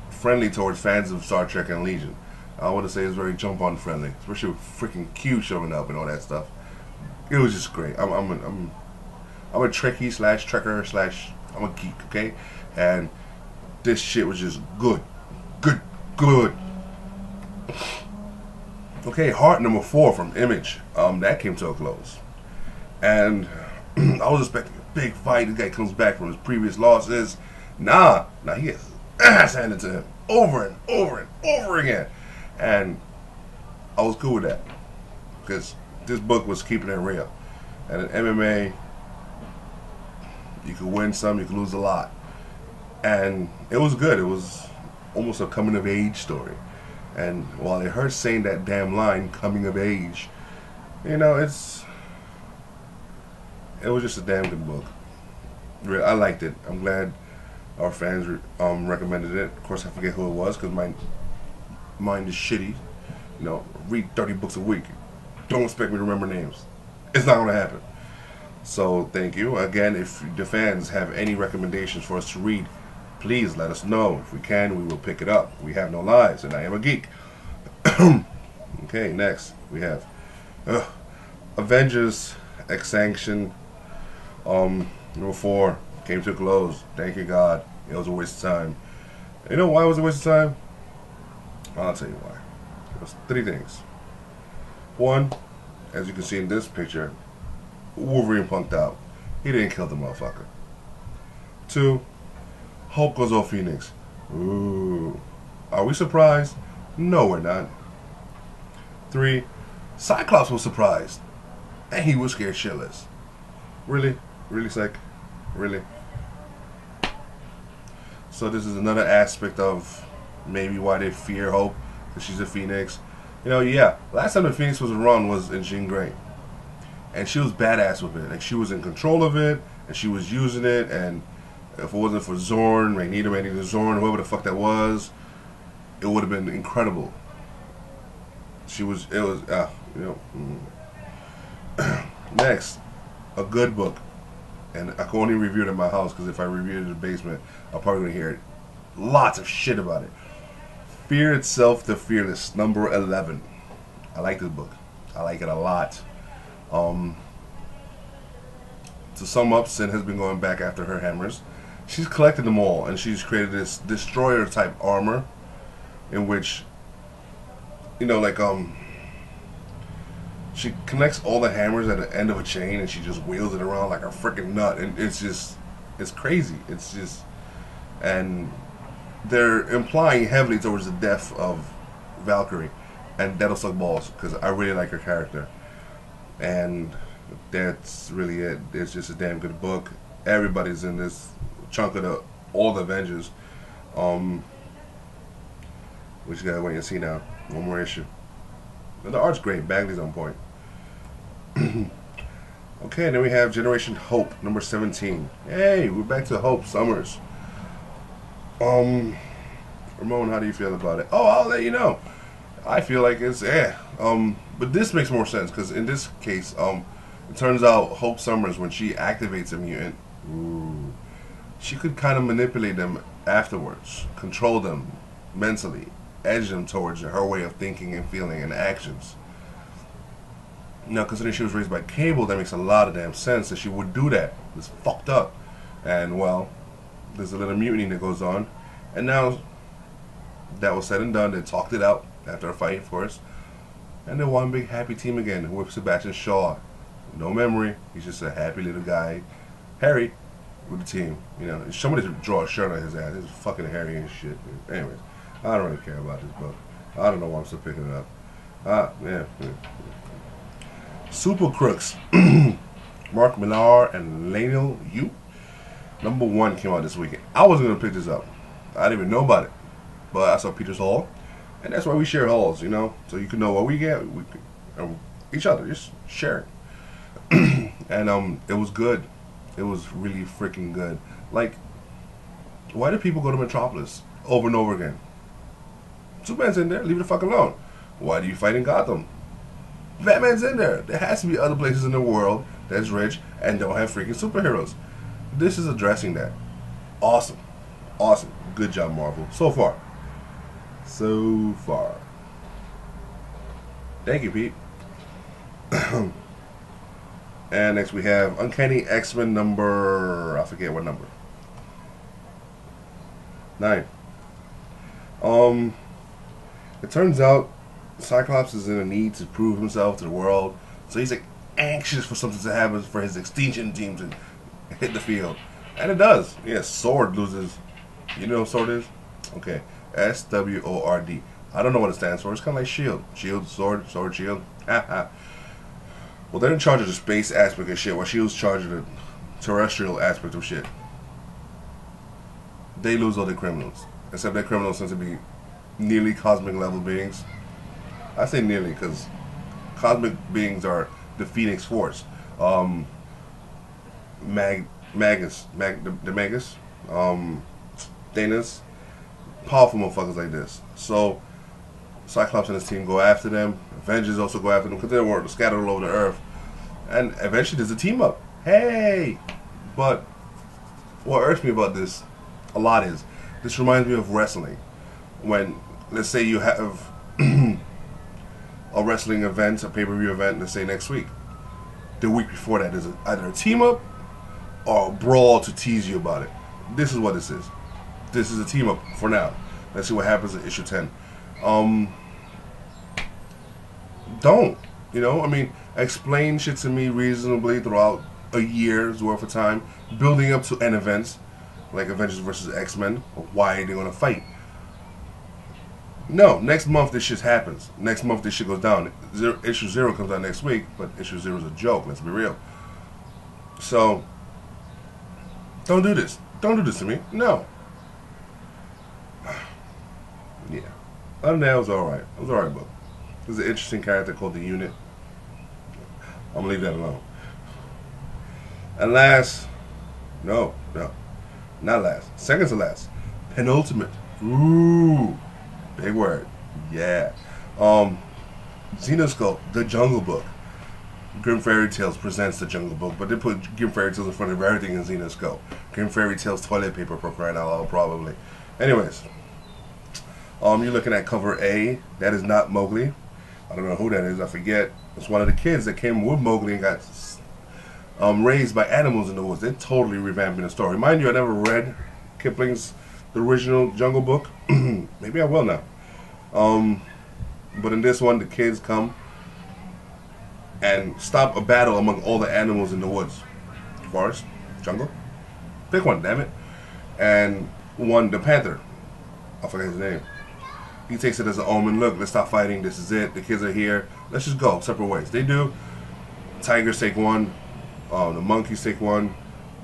friendly towards fans of Star Trek and Legion. I want to say it's very jump on friendly, especially with freaking Q showing up and all that stuff. It was just great. I'm a Trekkie / Trekker / I'm a geek, okay? And this shit was just good. Okay, Heart number 4 from Image. That came to a close. And I was expecting a big fight. The guy comes back from his previous losses. Nah, he gets his ass handed to him over and over again. And I was cool with that because this book was keeping it real. And in MMA, you could win some, you could lose a lot. And it was good. It was almost a coming of age story. And while it hurts saying that damn line, coming of age, you know, it was just a damn good book. I liked it. I'm glad our fans recommended it. Of course, I forget who it was because my mind is shitty. You know, read 30 books a week. Don't expect me to remember names. It's not going to happen. So, thank you. Again, if the fans have any recommendations for us to read, please let us know. If we can, we will pick it up. We have no lives, and I am a geek. Okay, next we have Avengers X Sanction number 4 came to a close. Thank you, God. It was a waste of time. You know why it was a waste of time? I'll tell you why. It was 3 things. 1, as you can see in this picture, Wolverine punked out. He didn't kill the motherfucker. 2, Hulk goes off Phoenix. Ooh. Are we surprised? No, we're not. 3, Cyclops was surprised. And he was scared shitless. Really? Really, Psych? Really? So this is another aspect of maybe why they fear Hope, because she's a Phoenix. You know, yeah, last time the Phoenix was around was in Jean Grey. And she was badass with it. Like, she was in control of it, and she was using it, and if it wasn't for Zorn, Magneto Zorn, whoever the fuck that was, it would have been incredible. You know. Next, a good book. And I can only review it in my house, because if I review it in the basement, I'm probably going to hear lots of shit about it. Fear Itself, the Fearless, number 11. I like this book. I like it a lot. To sum up, Sin has been going back after her hammers. She's collected them all, and she's created this destroyer type armor, in which, you know, like she connects all the hammers at the end of a chain, and she just wheels it around like a freaking nut, and it's crazy. It's just, and they're implying heavily towards the death of Valkyrie, and that'll suck balls because I really like her character. And that's really it. It's just a damn good book. Everybody's in this chunk of all the Avengers. We just gotta wait and see now. One more issue. And the art's great. Bagley's on point. Okay, then we have Generation Hope, number 17. Hey, we're back to Hope Summers. Ramon, how do you feel about it? Oh, I'll let you know. I feel like it's but this makes more sense because in this case, It turns out Hope Summers, when she activates a mutant, ooh, she could kind of manipulate them afterwards, control them mentally, edge them towards her way of thinking and feeling and actions. Now, considering she was raised by Cable, that makes a lot of damn sense that she would do that. It's fucked up. And, well, there's a little mutiny that goes on. And now, that was said and done. They talked it out after a fight, of course. And they're one big happy team again with Sebastian Shaw. No memory. He's just a happy little guy. Harry with the team. You know, somebody should draw a shirt on his ass. It's fucking Harry and shit. Anyways, I don't really care about this book. I don't know why I'm still picking it up. Yeah. Super Crooks. Mark Millar and Lionel Yu. #1 came out this weekend. I wasn't going to pick this up. I didn't even know about it. But I saw Peter's haul. And that's why we share hauls, you know. So you can know what we get. Each other. Just share it. And it was good. It was really freaking good. Like, why do people go to Metropolis over and over again? Superman's in there. Leave it the fuck alone. Why do you fight in Gotham? Batman's in there. There has to be other places in the world that's rich and don't have freaking superheroes. This is addressing that. Awesome. Awesome. Good job, Marvel. So far. So far. Thank you, Pete. And next we have Uncanny X-Men number... I forget what number. 9. It turns out Cyclops is in a need to prove himself to the world, so he's like anxious for something to happen for his extinction team to hit the field, and it does. Yeah, Sword loses. You know what Sword is? Okay, SWORD. I don't know what it stands for. It's kind of like Shield, Sword, Shield. Well, they're in charge of the space aspect of shit, while Shield's in charge of the terrestrial aspect of shit. They lose all their criminals, except their criminals tend to be nearly cosmic level beings. I say nearly because cosmic beings are the Phoenix Force. Magus, Thanos, powerful motherfuckers like this. So Cyclops and his team go after them. Avengers also go after them because they were scattered all over the earth. And eventually there's a team up. Hey! But what irks me about this a lot is this reminds me of wrestling. When, let's say you have a wrestling event, a pay-per-view event, let's say next week. The week before that, there's either a team-up or a brawl to tease you about it. This is what this is. This is a team-up for now. Let's see what happens in issue 10. Don't. You know, I mean, explain shit to me reasonably throughout a year's worth of time, building up to an event, like Avengers versus X-Men, why they're going to fight. No, next month this shit happens. Next month this shit goes down. Issue 0 comes out next week, but issue 0 is a joke, let's be real. So, don't do this. Don't do this to me. No. Yeah. Other than that, it was alright. It was alright book. There's an interesting character called the Unit. I'm gonna leave that alone. And last, no, not last. Second to last. Penultimate. Ooh. Big word. Yeah. Xenoscope, The Jungle Book. Grim Fairy Tales presents The Jungle Book, but they put Grim Fairy Tales in front of everything in Xenoscope. Grim Fairy Tales toilet paper for crying out loud, probably. Anyways. You're looking at cover A. That is not Mowgli. I don't know who that is. I forget. It's one of the kids that came with Mowgli and got raised by animals in the woods. They're totally revamping the story. Mind you, I never read Kipling's the original Jungle Book. Maybe I will now. But in this one, the kids come and stop a battle among all the animals in the woods. Forest, jungle. Pick one, damn it. And one, the panther. I forget his name. He takes it as an omen. Look, let's stop fighting. This is it. The kids are here. Let's just go separate ways. They do. Tigers take one. The monkeys take one.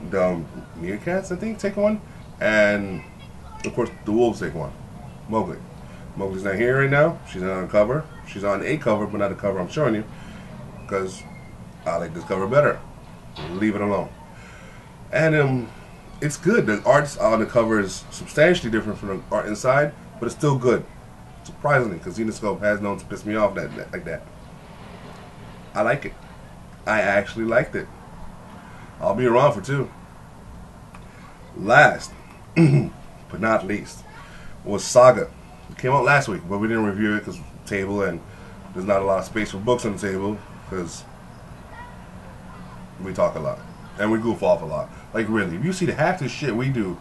The meerkats, I think, take one. And, of course, the wolves take one. Mowgli. Mowgli's not here right now. She's not on cover. She's on a cover, but not a cover I'm showing you. Because I like this cover better. Leave it alone. And it's good. The art on the cover is substantially different from the art inside, but it's still good. Surprisingly, because Xenoscope has known to piss me off like that. I like it. I actually liked it. I'll be around for 2. Last, but not least, was Saga. It came out last week, but we didn't review it because table and there's not a lot of space for books on the table because we talk a lot and we goof off a lot. Like really, if you see the half the shit we do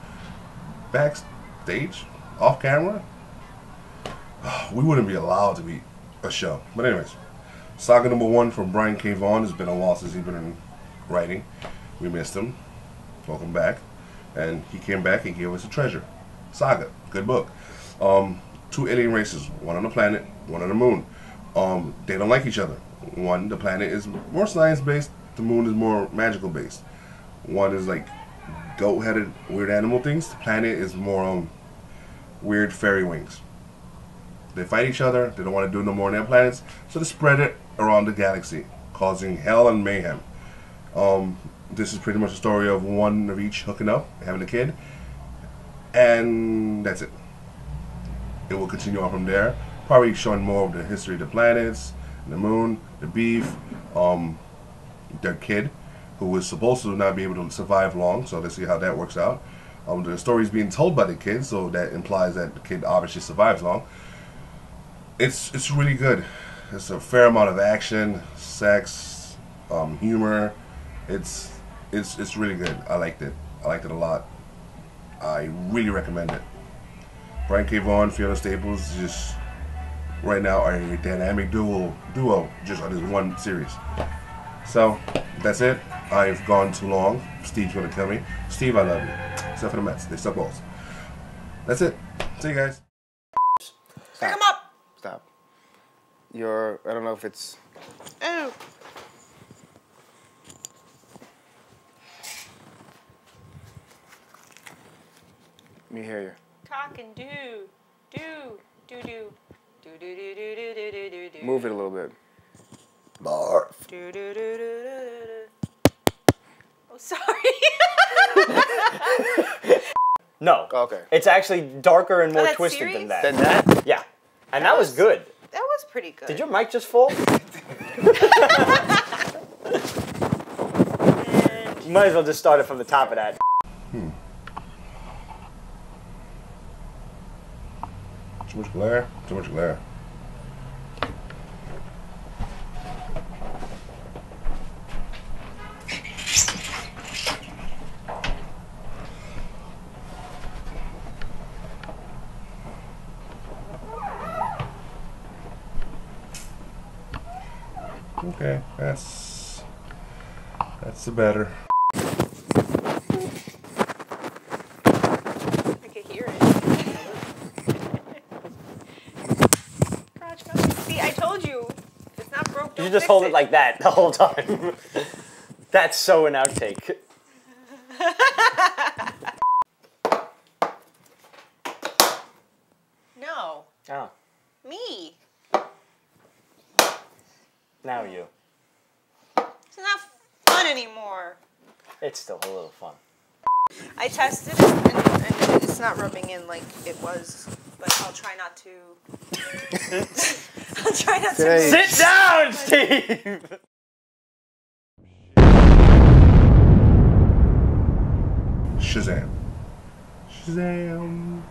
backstage, off camera, we wouldn't be allowed to be a show. But anyways, Saga number 1 from Brian K. Vaughan. It's been a while since he's been in writing. We missed him. Welcome back. And he came back and gave us a treasure. Saga, good book. 2 alien races, one on the planet, one on the moon. They don't like each other. One, the planet is more science-based, the moon is more magical-based. One is like goat-headed weird animal things. The planet is more weird fairy wings. They fight each other, they don't want to do no more on their planets, so they spread it around the galaxy, causing hell and mayhem. This is pretty much a story of one of each hooking up, having a kid, and that's it. It will continue on from there, probably showing more of the history of the planets, the moon, the beef, their kid, who was supposed to not be able to survive long, so let's see how that works out. The story is being told by the kid, so that implies that the kid obviously survives long. It's really good. It's a fair amount of action, sex, humor. It's really good. I liked it. I liked it a lot. I really recommend it. Brian K. Vaughan, Fiona Staples, just right now are a dynamic duo just on this one series. So that's it. I've gone too long. Steve's gonna kill me. Steve, I love you. Except for the Mets, they suck balls. That's it. See you guys. Pick 'em up. Stop. I don't know if it's... Ooh. Let me hear you. Talk and do. Move it a little bit. Barf. Oh, sorry. No. Okay. It's actually darker and more that's twisted serious? than that. Then that? Yeah. And that was good. That was pretty good. Did your mic just fall? You might as well just start it from the top of that. Too much glare. Too much glare. Okay, that's the better. I could hear it. Crotch, see, I told you. If it's not broke, You don't should just fix hold it like that the whole time. That's so an outtake. No. Oh, Me. now you. It's not fun anymore. It's still a little fun. I tested it and it's not rubbing in like it was, but I'll try not to. I'll try not to. Sit down, Steve! Shazam. Shazam.